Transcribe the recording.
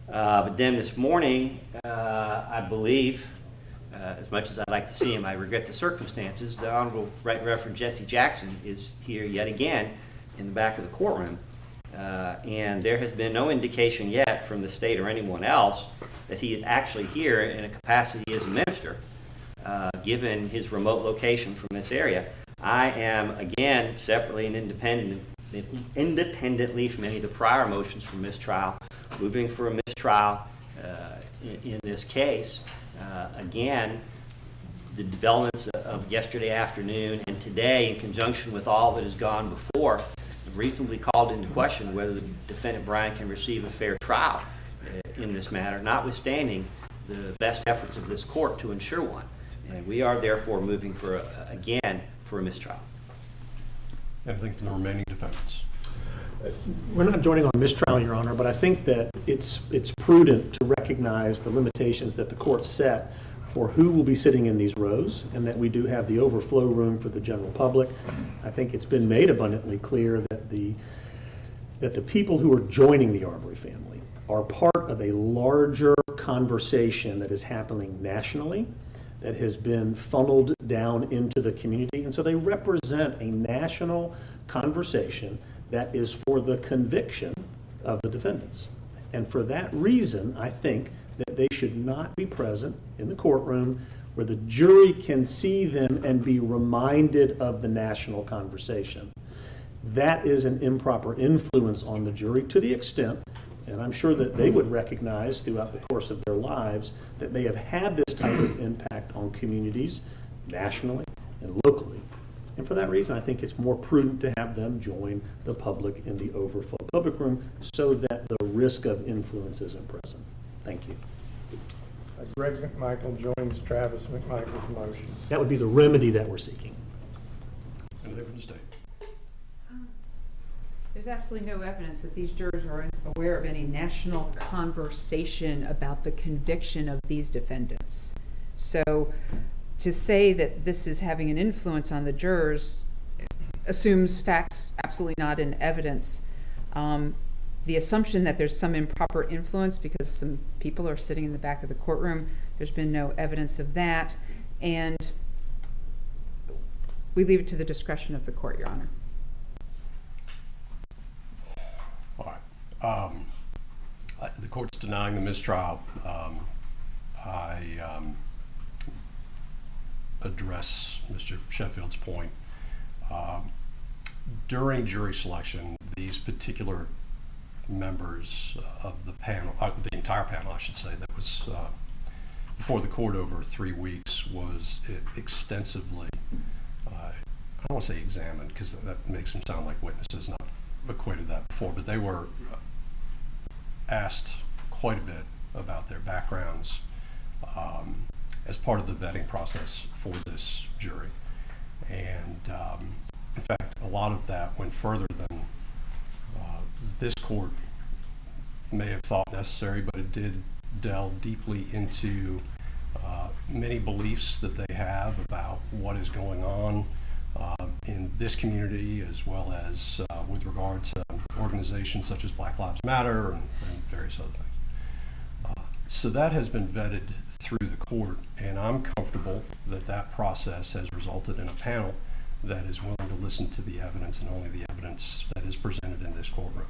But then this morning, I believe, as much as I'd like to see him, I regret the circumstances. The Honorable Right Reverend Jesse Jackson is here yet again in the back of the courtroom. And there has been no indication yet from the state or anyone else that he is actually here in a capacity as a minister, given his remote location from this area. I am, again, separately and independently from any of the prior motions for mistrial, moving for a mistrial in this case. Again, the developments of yesterday afternoon and today, in conjunction with all that has gone before, reasonably called into question whether the defendant Bryan can receive a fair trial in this matter, notwithstanding the best efforts of this court to ensure one. And we are therefore moving for, again, for a mistrial. Anything from the remaining defendants? We're not joining on mistrial, Your Honor, but I think that it's prudent to recognize the limitations that the court set for who will be sitting in these rows, and that we do have the overflow room for the general public. I think it's been made abundantly clear that the people who are joining the Arbery family are part of a larger conversation that is happening nationally, that has been funneled down into the community, and so they represent a national conversation that is for the conviction of the defendants. And for that reason, I think that they should not be present in the courtroom where the jury can see them and be reminded of the national conversation. That is an improper influence on the jury to the extent, and I'm sure that they would recognize throughout the course of their lives, that they have had this type of impact on communities nationally and locally. And for that reason, I think it's more prudent to have them join the public in the overflow public room so that the risk of influence isn't present. Thank you. Greg McMichael joins Travis McMichael's motion. That would be the remedy that we're seeking. Anything from the state? There's absolutely no evidence that these jurors are aware of any national conversation about the conviction of these defendants. So to say that this is having an influence on the jurors assumes facts absolutely not in evidence. The assumption that there's some improper influence because some people are sitting in the back of the courtroom, there's been no evidence of that. And we leave it to the discretion of the court, Your Honor. All right. The court's denying the mistrial. I address Mr. Sheffield's point. During jury selection, these particular members of the panel, the entire panel, I should say, that was before the court over 3 weeks was extensively, I don't want to say examined because that makes them sound like witnesses, and I've equated that before, but they were asked quite a bit about their backgrounds as part of the vetting process for this jury. And in fact, a lot of that went further than this court may have thought necessary, but it did delve deeply into many beliefs that they have about what is going on in this community, as well as with regard to organizations such as Black Lives Matter and various other things. So that has been vetted through the court, and I'm comfortable that that process has resulted in a panel that is willing to listen to the evidence and only the evidence that is presented in this courtroom.